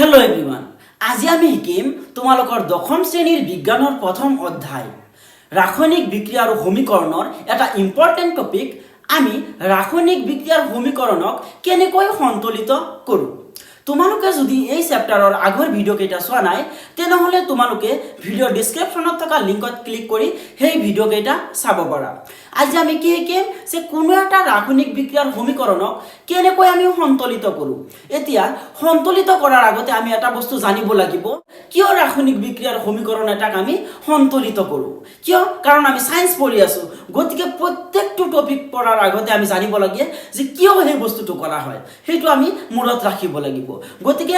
hello everyone আজি আমি শিকিম তোমালোকৰ দশম শ্ৰেণীৰ বিজ্ঞানৰ প্ৰথম অধ্যায় ৰাসায়নিক বিক্ৰিয়া আৰু সমীকৰণৰ এটা ইম্পৰ্টেন্ট টপিক আমি ৰাসায়নিক বিক্ৰিয়া আৰু সমীকৰণক কেনেকৈ সন্তুলিত কৰো তোমালোকে যদি এই চেপ্টাৰৰ আগৰ ভিডিও কেইটা চোৱা নাই তেনেহলে তোমালোকে ভিডিও ডেসক্ৰিপচনত থকা লিংকত ক্লিক কৰি সেই ভিডিও কেইটা চাব পাৰা আজি আমি কি শিকিম যে কোনো এটা ৰাসায়নিক বিক্ৰিয়াৰ সমীকৰণক কেনেকৈ আমি সন্তুলিত কৰো এতিয়া সন্তুলিত কৰাৰ আগতে আমি এটা বস্তু জানিব লাগিব কিয় ৰাসায়নিক বিক্ৰিয়াৰ সমীকৰণ এটাক আমি সন্তুলিত কৰো কিয় কাৰণ আমি সায়েন্স পঢ়ি আছো গতিকে প্ৰত্যেকটো টপিক পঢ়াৰ আগতে আমি জানিব লাগে যে কিয় এই বস্তুটো কৰা হয় সেইটো আমি মনত ৰাখিব লাগিব গতিকে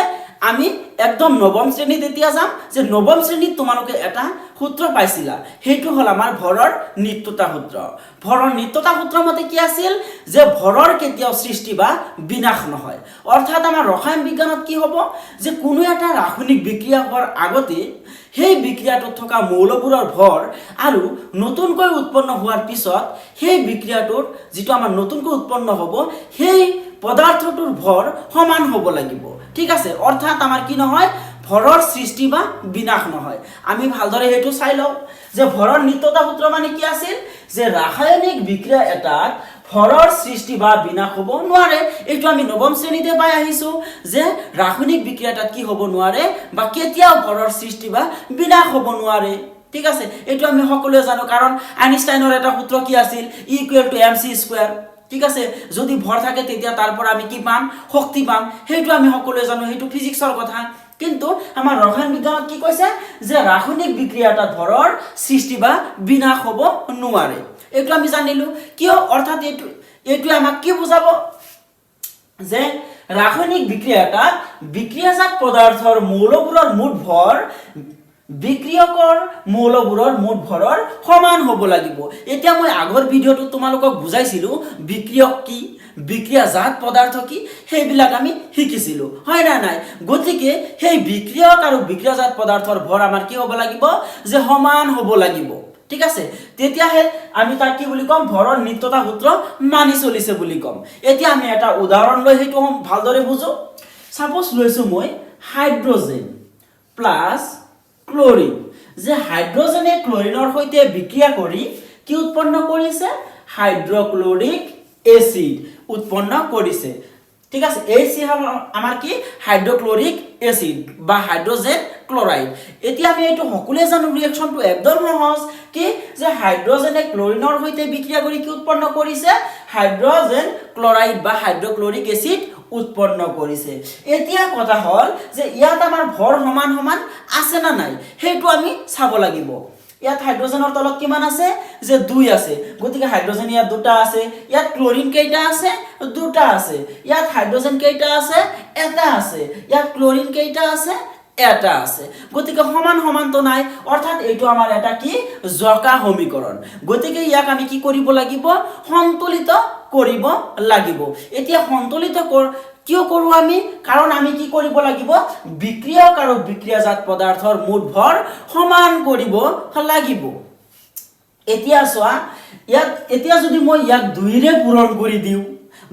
আমি একদম নৱম শ্ৰেণীত এতিয়া যাম যে নৱম শ্ৰেণীত তোমালোকে এটা সূত্ৰ পাইছিলা সেইটো হল আমাৰ ভৰৰ নিত্যতা সূত্ৰ ভৰৰ নিত্যতা সূত্ৰ মতে কি আছিল যে ভৰৰ কেতিয়াও সৃষ্টি বা বিনাশ নহয় অৰ্থাৎ আমাৰ ৰসায়ন বিজ্ঞানত কি হ'ব যে কোনো এটা ৰাসায়নিক বিক্ৰিয়া হোৱাৰ আগতে সেই বিক্ৰিয়াটোত থকা মৌলবোৰৰ ভৰ আৰু নতুনকৈ উৎপন্ন হোৱাৰ পিছত সেই বিক্ৰিয়াটোৰ যেটো আমাৰ নতুনকৈ উৎপন্ন হ'ব সেই পদাৰ্থটোৰ ভৰ সমান হ'ব লাগিব ঠিক আছে অৰ্থাৎ আমাৰ কি নহয় ভৰৰ সৃষ্টি বা বিনাশ নহয় আমি ভালদৰে হেতু চাই লও যে ভৰৰ নিত্যতা সূত্ৰ মানে কি আছিল যে ৰাসায়নিক বিক্ৰিয়া এটাত ভৰৰ সৃষ্টি বা বিনাশ হ'ব নোৱাৰে এইটো আমি নৱম শ্ৰেণীতে পাই আহিছো যে ৰাসায়নিক বিক্ৰিয়া এটাত কি হ'ব নোৱাৰে বা কেতিয়াও ভৰৰ সৃষ্টি বা বিনাশ হ'ব নোৱাৰে ঠিক আছে এইটো আমি সকলোৱে জানো কাৰণ আইনষ্টাইনৰ এটা সূত্ৰ কি আছিল E = mc² ঠিক আছে যদি ভৰ থাকে তেতিয়া তাৰ পৰা আমি কি পাম শক্তি পাম হেতু আমি সকলোৱে জানো হেতু ফিজিক্সৰ কথা কিন্তু আমাৰ ৰসায়ন বিজ্ঞানত কি কৈছে যে ৰাসায়নিক বিক্ৰিয়া এটা ভৰৰ সৃষ্টি বা বিনাশ হ'ব নোৱাৰে এইটো আমি জানিলো কিয় অৰ্থাৎ এইটো আমাক কি বুজাব যে ৰাসায়নিক বিক্ৰিয়া এটা বিক্ৰিয়াজাত পদাৰ্থৰ মৌলবোৰৰ মুঠ ভৰ বিক্ৰিয়কৰ মৌলবোৰৰ মুঠ ভৰৰ সমান হ'ব লাগিব এতিয়া মই আগৰ ভিডিওটো তোমালোকক বুজাইছিলো বিক্ৰিয়ক কি বিক্ৰিয়াজাত পদাৰ্থ কি হেবিলাক আমি শিকিছিলো হয় না নাই গতিকে সেই বিক্ৰিয়ক আৰু বিক্ৰিয়াজাত পদাৰ্থৰ ভৰ আমাৰ কি হ'ব লাগিব যে সমান হ'ব লাগিব ঠিক আছে তেতিয়াহে আমি তাক কি বুলি কম ভৰৰ নিত্যতা সূত্ৰ মানি চলিছে বুলি কম এতিয়া আমি এটা উদাহৰণ লৈ হেতু ভালদৰে বুজো সাপোজ লৈছো মই হাইড্ৰোজেন প্লাস ক্লোৰিন যে হাইড্ৰোজেনে ক্লোৰিনৰ সৈতে বিক্ৰিয়া কৰি কি উৎপন্ন কৰিছে হাইড্ৰক্লোৰিক এসিড উৎপন্ন কৰিছে ঠিক আছে এই হল আমাৰ কি হাইড্ৰক্লোৰিক এসিড বা হাইড্ৰোজেন ক্লোৰাইড এতিয়া আমি এইটো সকলোৱে জানো ৰিঅ্যাকচনটো একদম সহজ কি যে হাইড্ৰোজেনে ক্লোৰিনৰ সৈতে বিক্ৰিয়া কৰি কি উৎপন্ন কৰিছে হাইড্ৰোজেন ক্লোৰাইড বা হাইড্ৰক্লোৰিক এসিড উৎপন্ন কৰিছে এতিয়া কথা হল যে ইয়াত আমাৰ ভৰ সমান সমান আছে না নাই হেতু আমি চাব লাগিব ইয়াত হাইড্ৰোজেনৰ তলত কিমান আছে যে 2 আছে গতিকে হাইড্ৰোজেন ইয়াত দুটা আছে ইয়াত ক্লোৰিন কেইটা আছে দুটা আছে ইয়াত হাইড্ৰোজেন কেইটা আছে এটা আছে ইয়াত ক্লোৰিন কেইটা আছে এটা আছে গতিকে সমান সমান তো নাই অৰ্থাৎ এইটো আমাৰ এটা কি জকা সমীকৰণ গতিকে ইয়াক আমি কি কৰিব লাগিব সন্তুলিত কৰিব লাগিব এতিয়া সন্তুলিত কিয় কৰো আমি কাৰণ আমি কি কৰিব লাগিব বিক্ৰিয়ক আৰু বিক্ৰিয়াজাত পদাৰ্থৰ মুঠ ভৰ সমান কৰিব লাগিব এতিয়া চোৱা ইয়াত এতিয়া যদি মই ইয়াক 2 ৰে পূৰণ কৰি দিও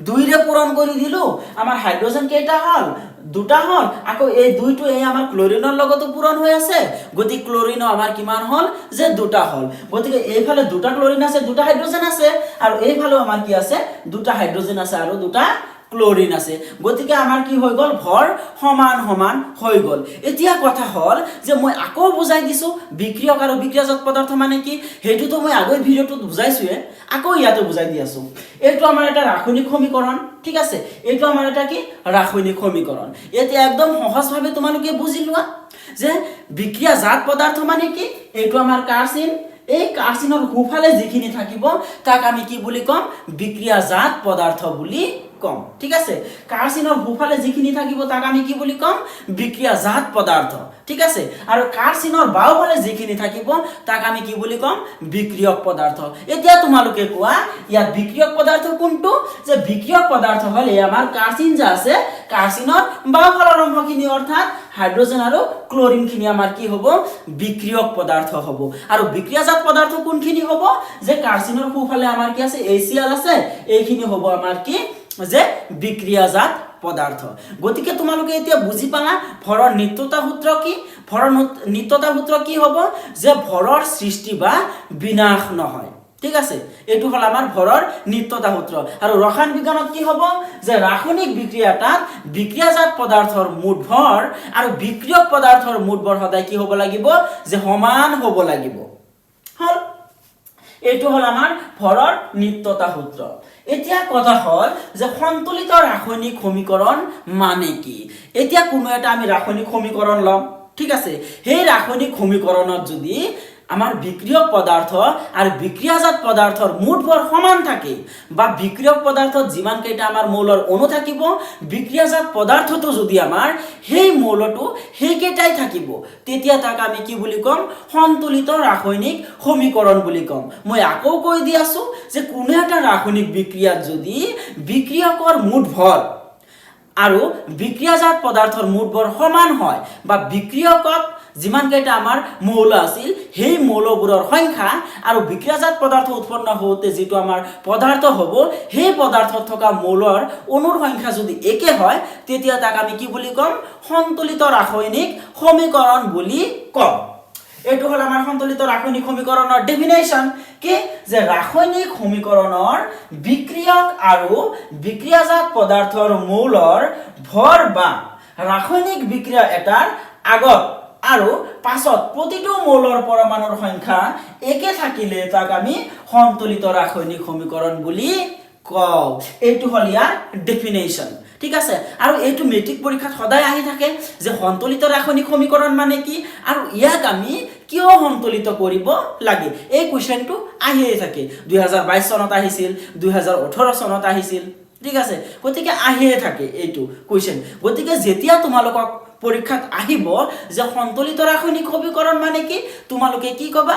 2 ৰে পূৰণ কৰি দিলো আমাৰ হাইড্ৰোজেন কেইটা হল দুটা হল আকৌ এই দুইটো এই আমাৰ ক্লোৰিনৰ লগতো পূৰণ হৈ আছে গতি ক্লোৰিনো আমাৰ কিমান হল যে দুটা হল গতিকে এইফালে দুটা ক্লোৰিন আছে দুটা হাইড্ৰোজেন আছে আৰু এইফালে আমাৰ কি আছে দুটা হাইড্ৰোজেন আছে আৰু দুটা ক্লোৰিন আছে গতিকে আমাৰ কি হৈ গল ভৰ সমান সমান হৈ গল এতিয়া কথা হল যে মই আকৌ বুজাই দিছো বিক্ৰিয়ক আৰু বিক্ৰিয়াজাত পদাৰ্থ মানে কি হেতু তো মই আগৰ ভিডিওটোত বুজাইছোৱে আকৌ ইয়াতে বুজাই দি আছো এইটো আমাৰ এটা ৰাসায়নিক সমীকৰণ ঠিক আছে এইটো আমাৰ এটা কি ৰাসায়নিক সমীকৰণ এতিয়া একদম সহজভাৱে তোমালোকে বুজি লোৱা যে বিক্ৰিয়াজাত পদাৰ্থ মানে কি এইটো আমাৰ কাৰ্চিন এই কাৰ্চিনৰ সোঁফালে যিখিনি থাকিব তাক আমি কি বুলি কম বিক্ৰিয়াজাত পদাৰ্থ বুলি কম ঠিক আছে কাৰ্চিনৰ সোঁফালে যিখিনি থাকিব তাক আমি কি বুলি কম বিক্ৰিয়াজাত পদাৰ্থ ঠিক আছে আৰু কাৰ্চিনৰ বাওঁফালে যিখিনি থাকিব তাক আমি কি বুলি কম বিক্ৰিয়ক পদাৰ্থ এতিয়া তোমালোকে কোৱা ইয়াত বিক্ৰিয়ক পদাৰ্থ কোনটো যে বিক্ৰিয়ক পদাৰ্থ হল এই আমাৰ কাৰ্চিন যে আছে কাৰ্চিনৰ বাওঁফালৰ অংশখিনি অৰ্থাৎ হাইড্ৰোজেন আৰু ক্লোৰিন খিনি আমাৰ কি হ'ব বিক্ৰিয়ক পদাৰ্থ হ'ব আৰু বিক্ৰিয়াজাত পদাৰ্থ কোনখিনি হ'ব যে কাৰ্চিনৰ সোঁফালে আমাৰ কি আছে HCl আছে এইখিনি হ'ব আমাৰ কি যে বিক্ৰিয়াজাত পদাৰ্থ গতিকে তোমালোকে এতিয়া বুজি পালা ভৰৰ নিত্যতা সূত্ৰ কি ভৰৰ নিত্যতা সূত্ৰ কি হ'ব যে ভৰৰ সৃষ্টি বা বিনাশ নহয় ঠিক আছে এইটো হল আমাৰ ভৰৰ নিত্যতা সূত্ৰ আৰু ৰসায়ন বিজ্ঞানত কি হ'ব যে ৰাসায়নিক বিক্ৰিয়াটাত বিক্ৰিয়াজাত পদাৰ্থৰ মুঠ ভৰ আৰু বিক্ৰিয়ক পদাৰ্থৰ মুঠ ভৰ সদায় কি হ'ব লাগিব যে সমান হ'ব লাগিব হল এইটো হল আমাৰ ভৰৰ নিত্যতা সূত্ৰ এতিয়া কথা হল যে সন্তুলিত ৰাসায়নিক সমীকৰণ মানে কি এতিয়া কোনো এটা আমি ৰাসায়নিক সমীকৰণ লম ঠিক আছে সেই ৰাসায়নিক সমীকৰণত যদি আমাৰ বিক্ৰিয়ক পদাৰ্থ আৰু বিক্ৰিয়াজাত পদাৰ্থৰ মুঠ ভৰ সমান থাকে বা বিক্ৰিয়ক পদাৰ্থত যিমান কেইটা আমাৰ মৌলৰ অণু থাকিব বিক্ৰিয়াজাত পদাৰ্থটো যদি আমাৰ সেই মৌলটো সেই কেইটাই থাকিব তেতিয়া তাক আমি কি বুলি কম সন্তুলিত ৰাসায়নিক সমীকৰণ বুলি কম মই আকৌ কৈ দি আছো যে কোনো এটা ৰাসায়নিক বিক্ৰিয়াত যদি বিক্ৰিয়কৰ মুঠ ভৰ আৰু বিক্ৰিয়াজাত পদাৰ্থৰ মুঠ ভৰ সমান হয় বা বিক্ৰিয়কত যিমান কেইটা আমাৰ মৌল আছিল সেই মৌলবোৰৰ সংখ্যা আৰু বিক্ৰিয়াজাত পদাৰ্থ উৎপন্ন হওঁতে যেটো আমাৰ পদাৰ্থ হ'ব সেই পদাৰ্থত থকা মৌলৰ অণুৰ সংখ্যা যদি একে হয় তেতিয়া তাক আমি কি বুলি কম সন্তুলিত ৰাসায়নিক সমীকৰণ বুলি কম এইটো হল আমাৰ সন্তুলিত ৰাসায়নিক সমীকৰণৰ ডেফিনেশন কি যে ৰাসায়নিক সমীকৰণৰ বিক্ৰিয়ক আৰু বিক্ৰিয়াজাত পদাৰ্থৰ মৌলৰ ভৰ বা ৰাসায়নিক বিক্ৰিয়া এটাৰ আগত আৰু পাছত প্ৰতিটো মৌলৰ পৰমাণুৰ সংখ্যা একে থাকিলে তাক আমি সন্তুলিত ৰাসায়নিক সমীকৰণ বুলি কওঁ এইটো হল ইয়াৰ ডেফিনেশন ঠিক আছে আৰু এইটো মেট্ৰিক পৰীক্ষাত সদায় আহি থাকে যে সন্তুলিত ৰাসায়নিক সমীকৰণ মানে কি আৰু ইয়াক আমি কিয় সন্তুলিত কৰিব লাগে এই কোৱেশ্চনটো আহিয়ে থাকে 2022 চনত আহিছিল 2018 চনত আহিছিল ঠিক আছে গতিকে আহিয়ে থাকে এইটো কোৱেশ্চন গতিকে যেতিয়া তোমালোকক পৰীক্ষাত আহিব যে সন্তুলিত ৰাসায়নিক সমীকৰণ মানে কি তোমালোকে কি কবা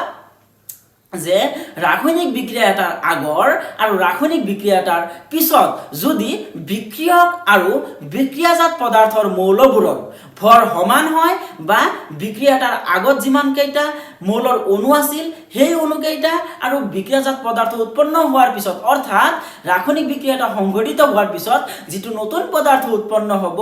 যে ৰাসায়নিক বিক্ৰিয়া এটাৰ আগৰ আৰু ৰাসায়নিক বিক্ৰিয়া এটাৰ পিছত যদি বিক্ৰিয়ক আৰু বিক্ৰিয়াজাত পদাৰ্থৰ মৌলবোৰৰ ভৰ সমান হয় বা বিক্ৰিয়াটাৰ আগত যিমান কেইটা মৌলৰ অণু আছিল সেই অণু কেইটা আৰু বিক্ৰিয়াজাত পদাৰ্থ উৎপন্ন হোৱাৰ পিছত অৰ্থাৎ ৰাসায়নিক বিক্ৰিয়াটা সংঘটিত হোৱাৰ পিছত যেটো নতুন পদাৰ্থ উৎপন্ন হ'ব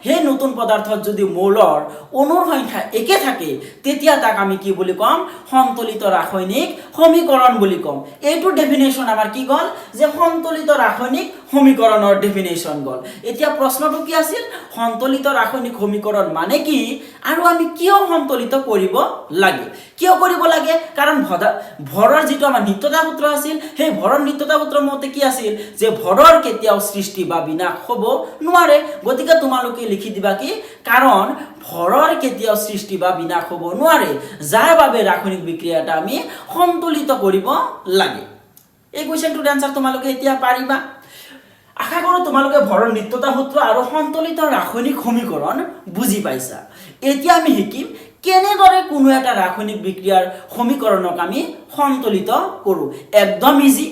সেই নতুন পদাৰ্থত যদি মৌলৰ অণুৰ সংখ্যা একে থাকে তেতিয়া তাক আমি কি বুলি কম সন্তুলিত ৰাসায়নিক সমীকৰণ বুলি কম এইটো ডেফিনেশন আমাৰ কি গল যে সন্তুলিত ৰাসায়নিক সমীকৰণৰ ডেফিনেশন গল এতিয়া প্ৰশ্নটো কি আছিল সন্তুলিত ৰাসায়নিক সমীকৰণ মানে কি আৰু আমি কিয় সন্তুলিত কৰিব লাগে কিয় কৰিব লাগে কাৰণ ভৰৰ যেটো আমাৰ নিত্যতা সূত্ৰ আছিল সেই ভৰৰ নিত্যতা সূত্ৰ মতে কি আছিল যে ভৰৰ কেতিয়াও সৃষ্টি বা বিনাশ হ'ব নোৱাৰে গতিকে তোমালোকে লিখি দিবা কি কাৰণ ভৰৰ কেতিয়াও সৃষ্টি বা বিনাশ হ'ব নোৱাৰে যাৰ বাবে ৰাসায়নিক বিক্ৰিয়াটা আমি সন্তুলিত কৰিব লাগে এই কোৱেশ্চনটোৰ আনসাৰ তোমালোকে এতিয়া পাৰিবা আশা কৰো তোমালোকে ভৰৰ নিত্যতা সূত্ৰ আৰু সন্তুলিত ৰাসায়নিক সমীকৰণ বুজি পাইছা এতিয়া আমি শিকিম কেনেদৰে কোনো এটা ৰাসায়নিক বিক্ৰিয়াৰ সমীকৰণক আমি সন্তুলিত কৰো একদম ইজি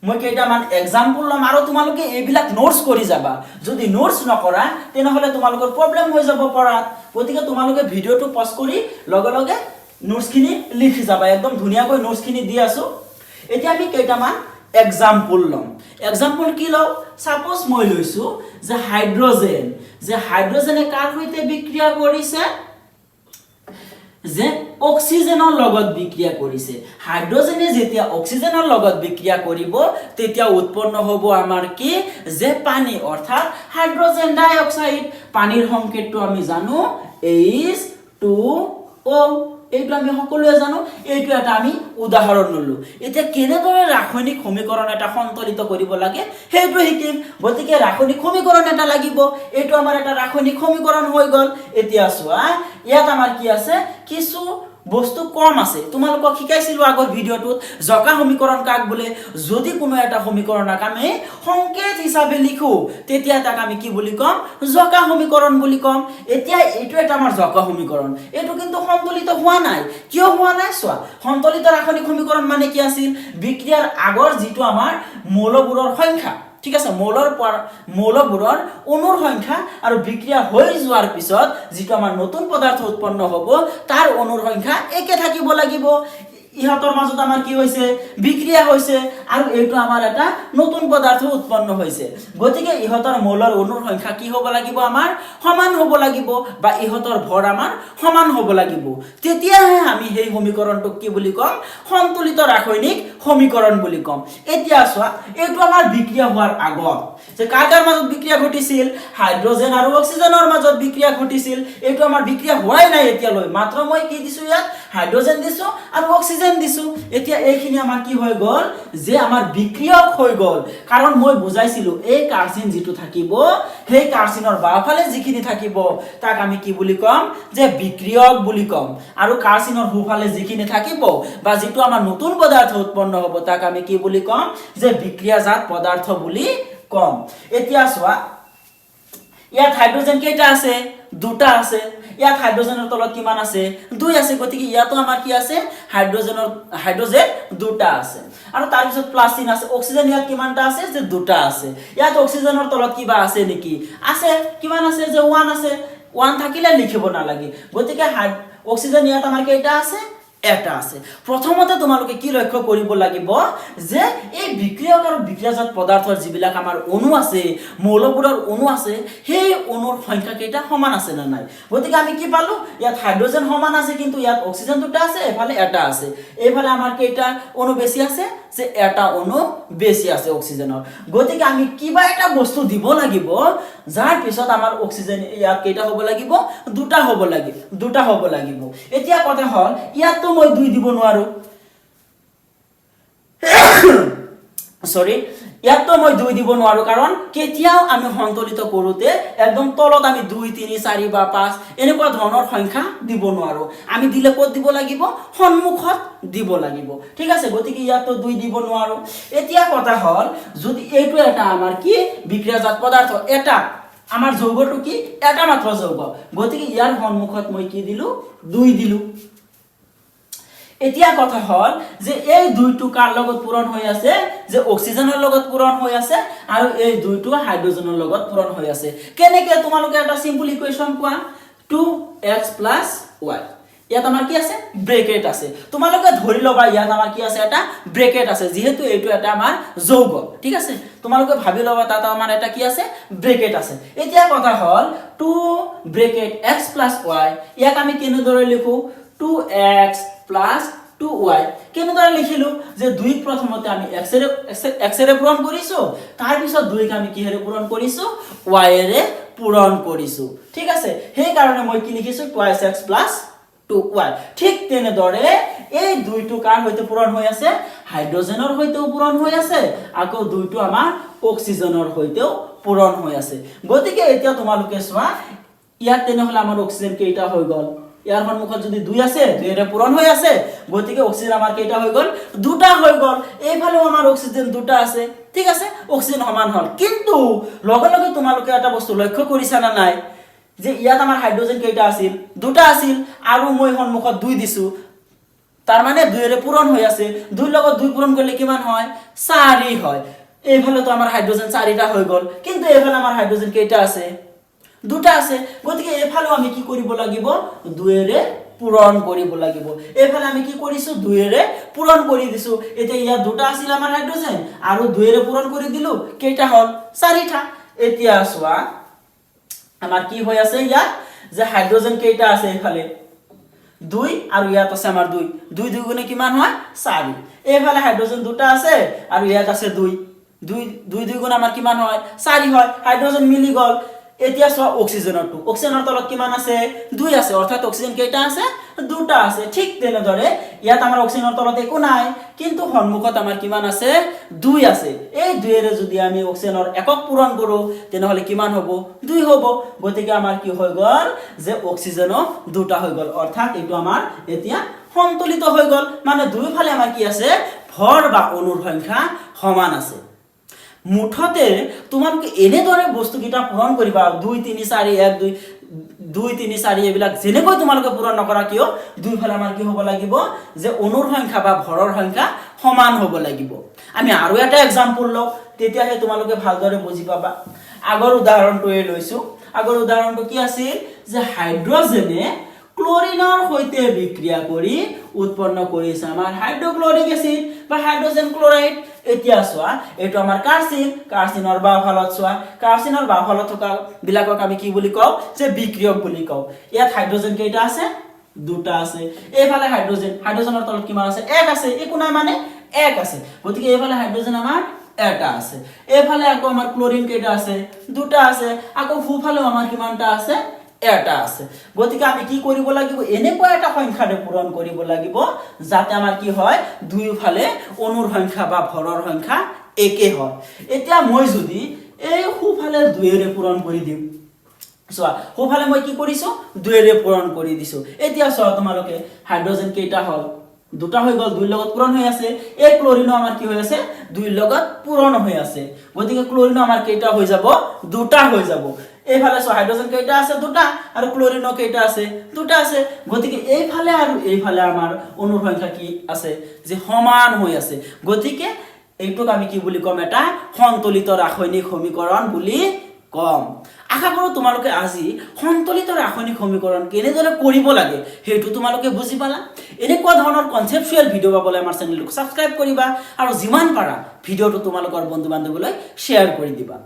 মই কেইটামান এক্সাম্পল লম আৰু তোমালোকে এইবিলাক নোটস কৰি যাবা যদি নোটস নকৰা তেনেহলে তোমালোকৰ প্ৰবলেম হৈ যাব পঢ়াত গতিকে তোমালোকে ভিডিওটো পজ কৰি লগে লগে নোটসখিনি লিখি যাবা একদম ধুনিয়াকৈ নোটসখিনি দি আছো এতিয়া আমি কেইটামান এক্সাম্পল লম এক্সাম্পল কি লও সাপোজ মই লৈছো যে হাইড্ৰোজেনে কাৰ সৈতে বিক্ৰিয়া কৰিছে যে অক্সিজেনৰ লগত বিক্ৰিয়া কৰিছে হাইড্ৰোজেনে যেতিয়া অক্সিজেনৰ লগত বিক্ৰিয়া কৰিব তেতিয়া উৎপন্ন হ'ব আমাৰ কি যে পানী অৰ্থাৎ হাইড্ৰোজেন ডাই অক্সাইড পানীৰ সংকেতটো আমি জানো H2O এইটো আমি সকলোৱে জানো এইটো এটা আমি উদাহৰণ ললো এতিয়া কেনেদৰে ৰাসায়নিক সমীকৰণ এটা সন্তুলিত কৰিব লাগে সেইটো শিকিম গতিকে ৰাসায়নিক সমীকৰণ এটা লাগিব এইটো আমাৰ এটা ৰাসায়নিক সমীকৰণ হৈ গল এতিয়া চোৱা ইয়াত আমাৰ কি আছে কিছু বস্তু কম আছে তোমালোকক শিকাইছিলো আগৰ ভিডিওটোত জকা সমীকৰণ কাক বোলে যদি কোনো এটা সমীকৰণক আমি সংকেত হিচাপে লিখো তেতিয়া তাক আমি কি বুলি কম জকা সমীকৰণ বুলি কম এতিয়া এইটো এটা আমাৰ জকা সমীকৰণ এইটো কিন্তু সন্তুলিত হোৱা নাই কিয় হোৱা নাই চোৱা সন্তুলিত ৰাসায়নিক সমীকৰণ মানে কি আছিল বিক্ৰিয়াৰ আগৰ যেটো আমাৰ মৌলবোৰৰ সংখ্যা ঠিক আছে মৌলবোৰৰ অণুৰ সংখ্যা আৰু বিক্ৰিয়া হৈ যোৱাৰ পিছত যেটো আমাৰ নতুন পদাৰ্থ উৎপন্ন হ'ব তাৰ অণুৰ সংখ্যা একে থাকিব লাগিব ইহঁতৰ মাজত আমাৰ কি হৈছে বিক্ৰিয়া হৈছে আৰু এইটো আমাৰ এটা নতুন পদাৰ্থ উৎপন্ন হৈছে গতিকে ইহঁতৰ মৌলৰ অণুৰ সংখ্যা কি হ'ব লাগিব আমাৰ সমান হ'ব লাগিব বা ইহঁতৰ ভৰ আমাৰ সমান হ'ব লাগিব তেতিয়াহে আমি সেই সমীকৰণটোক কি বুলি ক'ম সন্তুলিত ৰাসায়নিক সমীকৰণ বুলি ক'ম এতিয়া চোৱা এইটো আমাৰ বিক্ৰিয়া হোৱাৰ আগত যে কাৰ মাজত বিক্ৰিয়া ঘটিছিল হাইড্ৰজেন আৰু অক্সিজেনৰ মাজত বিক্ৰিয়া ঘটিছিল এইটো আমাৰ বিক্ৰিয়া হোৱাই নাই এতিয়ালৈ মাত্ৰ মই কি দিছো ইয়াত হাইড্ৰজেন দিছো আৰু অক্সিজেন দিছো এতিয়া এইখিনি আমাৰ কি হৈ গ'ল যে আমাৰ বিক্ৰিয়ক হৈ গ'ল কাৰণ মই বুজাইছিলো এই কাৰ্চিন যেটো থাকিব সেই কাৰ্চিনৰ বাওফালে যিখিনি থাকিব তাক আমি কি বুলি ক'ম যে বিক্ৰিয়ক বুলি ক'ম আৰু কাৰ্চিনৰ সোঁফালে যিখিনি থাকিব বা যেটো আমাৰ নতুন পদাৰ্থ উৎপন্ন হ'ব তাক আমি কি বুলি ক'ম যে বিক্ৰিয়াজাত পদাৰ্থ বুলি কম এতিয়া চোৱা ইয়াত হাইড্ৰজেন কেইটা আছে দুটা আছে ইয়াত হাইড্ৰজেনৰ তলত কিমান আছে দুই আছে গতিকে ইয়াতো আমাৰ কি আছে হাইড্ৰজেন দুটা আছে আৰু তাৰ পিছত প্লাস চিন আছে অক্সিজেন ইয়াত কিমানটা আছে যে দুটা আছে ইয়াত অক্সিজেনৰ তলত কিবা আছে নেকি আছে কিমান আছে যে 1 আছে 1 থাকিলে লিখিব নালাগে গতিকে অক্সিজেন ইয়াত আমাৰ কেইটা আছে এটা আছে প্ৰথমতে তোমালোকে কি লক্ষ্য কৰিব লাগিব যে এই বিক্ৰিয়ক আৰু বিক্ৰিয়াজাত পদাৰ্থৰ যিবিলাক আমাৰ অণু আছে মৌলবোৰৰ অণু আছে সেই অণুৰ সংখ্যা কেইটা সমান আছে না নাই গতিকে আমি কি পালো ইয়াত হাইড্ৰজেন সমান আছে কিন্তু ইয়াত অক্সিজেন দুটা আছে এফালে এটা আছে এইফালে আমাৰ কেইটা অণু বেছি আছে যে এটা অণু বেছি আছে অক্সিজেনৰ গতিকে আমি কিবা এটা বস্তু দিব লাগিব যাৰ পিছত আমাৰ অক্সিজেন ইয়াত কেইটা হ'ব লাগিব দুটা হ'ব লাগিব এতিয়া কথা হ'ল ইয়াত মই 2 দিব নোৱাৰো সৰি ইয়াত মই 2 দিব নোৱাৰো কাৰণ কেতিয়াও আমি সন্তুলিত কৰোতে একদম তলত আমি 2 3 4 বা 5 এনেকুৱা ধৰণৰ সংখ্যা দিব নোৱাৰো আমি দিলে ক'ত দিব লাগিব সন্মুখত দিব লাগিব ঠিক আছে গতিকে ইয়াত 2 দিব নোৱাৰো এতিয়া কথা হ'ল যদি এইটো এটা আমাৰ কি বিক্ৰিয়াজাত পদাৰ্থ এটা আমাৰ যৌগটো কি এটা মাত্ৰ যৌগ গতিকে ইয়াৰ সন্মুখত মই কি দিলো 2 দিলো এতিয়া কথা হ'ল যে এই দুইটো কাৰ লগত পূৰণ হৈ আছে যে অক্সিজেনৰ লগত পূৰণ হৈ আছে আৰু এই দুইটো হাইড্ৰজেনৰ লগত পূৰণ হৈ আছে কেনেকৈ তোমালোকে এটা সিম্পল ইকুৱেশন কোৱা 2x + y ইয়াত আমাৰ কি আছে ব্ৰেকেট আছে তোমালোকে ধৰি লবা ইয়াত আমাৰ কি আছে এটা ব্ৰেকেট আছে যেহেতু এইটো এটা আমাৰ যৌগ ঠিক আছে তোমালোকে ভাবি লবা তাত আমাৰ এটা কি আছে ব্ৰেকেট আছে এতিয়া কথা হ'ল 2 ব্ৰেকেট x + y ইয়াক আমি কেনেদৰে লিখো 2x + 2y কেনেদৰে লিখিলো যে 2 প্ৰথমতে আমি x এৰে পূৰণ কৰিছো তাৰ পিছত 2 ক আমি কিহেৰে পূৰণ কৰিছো y এৰে পূৰণ কৰিছো ঠিক আছে সেই কাৰণে মই কি লিখিছো 2x + 2y ঠিক তেনেদৰে এই দুইটো কাৰ হৈতে পূৰণ হৈ আছে হাইড্ৰজেনৰ হৈতেও পূৰণ হৈ আছে আকৌ দুইটো আমাৰ অক্সিজেনৰ হৈতেও পূৰণ হৈ আছে গতিকে এতিয়া তোমালোকে চোৱা ইয়াত তেনেহলে আমাৰ অক্সিজেন কেইটা হৈ গল ইয়াৰ সন্মুখত যদি 2 আছে 2 এৰে পূৰণ হৈ আছে গতিকে অক্সিজেন আমাৰ কেইটা হৈ গল দুটা হৈ গল এইফালেও আমাৰ অক্সিজেন দুটা আছে ঠিক আছে অক্সিজেন সমান হল কিন্তু লগে লগে তোমালোকে এটা বস্তু লক্ষ্য কৰিছা না নাই যে ইয়াত আমাৰ হাইড্ৰজেন কেইটা আছিল দুটা আছিল আৰু মই সন্মুখত 2 দিছো তাৰ মানে 2 এৰে পূৰণ হৈ আছে 2 লগত 2 পূৰণ কৰিলে কিমান হয় 4 হয় এইফালে তো আমাৰ হাইড্ৰজেন 4টা হৈ গল কিন্তু এইফালে আমাৰ হাইড্ৰজেন কেইটা আছে দুটা আছে গতিকে এফালে আমি কি কৰিব লাগিব 2 এৰে পূৰণ কৰিব লাগিব এফালে আমি কি কৰিছো 2 এৰে পূৰণ কৰি দিছো এতিয়া ইয়াত দুটা আছিল আমাৰ হাইড্ৰজেন আৰু 2 এৰে পূৰণ কৰি দিলো কেইটা হল 4টা এতিয়া চোৱা আমাৰ কি হৈ আছে ইয়াত যে হাইড্ৰজেন কেইটা আছে এফালে 2 আৰু ইয়াত আছে আমাৰ 2 2 2 গুণে কিমান হয় 4 এফালে হাইড্ৰজেন দুটা আছে আৰু ইয়াত আছে 2 2 2 গুণ আমাৰ কিমান হয় 4 হয় হাইড্ৰজেন মিলি গল এতিয়া সো অক্সিজেনৰ তলত কিমান আছে 2 আছে অৰ্থাৎ অক্সিজেন কেইটা আছে দুটা আছে ঠিক তেনেদৰে ইয়াত আমাৰ অক্সিজেনৰ তলত একো নাই কিন্তু সন্মুখত আমাৰ কিমান আছে 2 আছে এই 2 এৰে যদি আমি অক্সিজেনৰ একক পূৰণ কৰো তেনেহলে কিমান হ'ব 2 হ'ব গতিকে আমাৰ কি হৈ গল যে অক্সিজেনো দুটা হৈ গল অৰ্থাৎ এটো আমাৰ এতিয়া সন্তুলিত হৈ গল মানে দুইফালে আমাৰ কি আছে ভৰ বা অণুৰ সংখ্যা সমান আছে মুঠতে তোমালোকে এনেদৰে বস্তু কিটা পূৰণ কৰিবা 2 3 4 1 2 2 3 4 এবিলাক যেনেকৈ তোমালোকে পূৰণ নকৰা কিয় দুইফালে আমাৰ কি হ'ব লাগিব যে অণুৰ সংখ্যা বা ভৰৰ সংখ্যা সমান হ'ব লাগিব আমি আৰু এটা एग्जांपल লও তেতিয়াহে তোমালোকে ভালদৰে বুজি পাবা আগৰ উদাহৰণটো লৈছো আগৰ উদাহৰণটো কি আছিল যে হাইড্ৰজেনে ক্লোৰিনৰ সৈতে বিক্ৰিয়া কৰি উৎপন্ন কৰিছে আমাৰ হাইড্ৰক্লোৰিক এসিড বা হাইড্ৰোজেন ক্লোৰাইড এতিয়া চোৱা এইটো আমাৰ কাৰ্চিনৰ বাওফালত চোৱা কাৰ্চিনৰ বাওফালত থকা বিলাকক আমি কি বুলি কওঁ যে বিক্ৰিয়ক বুলি কওঁ ইয়াত হাইড্ৰোজেন কেইটা আছে দুটা আছে এইফালে হাইড্ৰোজেনৰ তলত কিমান আছে এক আছে একো নাই মানে এক আছে গতিকে এইফালে হাইড্ৰোজেন আমাৰ এটা আছে এইফালে আকৌ আমাৰ ক্লোৰিন কেইটা আছে দুটা আছে আকৌ ফুফালেও আমাৰ কিমানটা আছে এটা আছে গতিকে আমি কি কৰিব লাগিব এনেকুৱা এটা সংখ্যাৰে পূৰণ কৰিব লাগিব যাতে আমাৰ কি হয় দুইফালে অণুৰ সংখ্যা বা ভৰৰ সংখ্যা একে হয় এতিয়া মই যদি এই ফুফালে 2 ৰে পূৰণ কৰি দিম চোৱা ফুফালে মই কি কৰিছো 2 ৰে পূৰণ কৰি দিছো এতিয়া চোৱা তোমালোকে হাইড্ৰোজেন কেইটা হল দুটা হৈ গল 2 লগত পূৰণ হৈ আছে এই ক্লোৰিনো আমাৰ কি হৈ আছে 2 লগত পূৰণ হৈ আছে গতিকে ক্লোৰিনো আমাৰ কেইটা হৈ যাব দুটা হৈ যাব এইফালে সো হাইড্ৰোজেন কেইটা আছে দুটা আৰু ক্লোৰিনো কেইটা আছে দুটা আছে গতিকে এইফালে আৰু এইফালে আমাৰ অণুৰ সংখ্যা কি আছে যে সমান হৈ আছে গতিকে এইটোক আমি কি বুলি কম এটা সন্তুলিত ৰাসায়নিক সমীকৰণ বুলি কম আশা কৰো তোমালোকে আজি সন্তুলিত ৰাসায়নিক সমীকৰণ কেনেদৰে কৰিব লাগে হেতু তোমালোকে বুজি পালা এনেকুৱা ধৰণৰ কনসেপচুৱেল ভিডিও পাবলৈ আমাৰ চেনেলক সাবস্ক্ৰাইব কৰিবা আৰু যিমান পাৰা ভিডিওটো তোমালোকৰ বন্ধু বান্ধৱীলৈ শেয়াৰ কৰি দিবা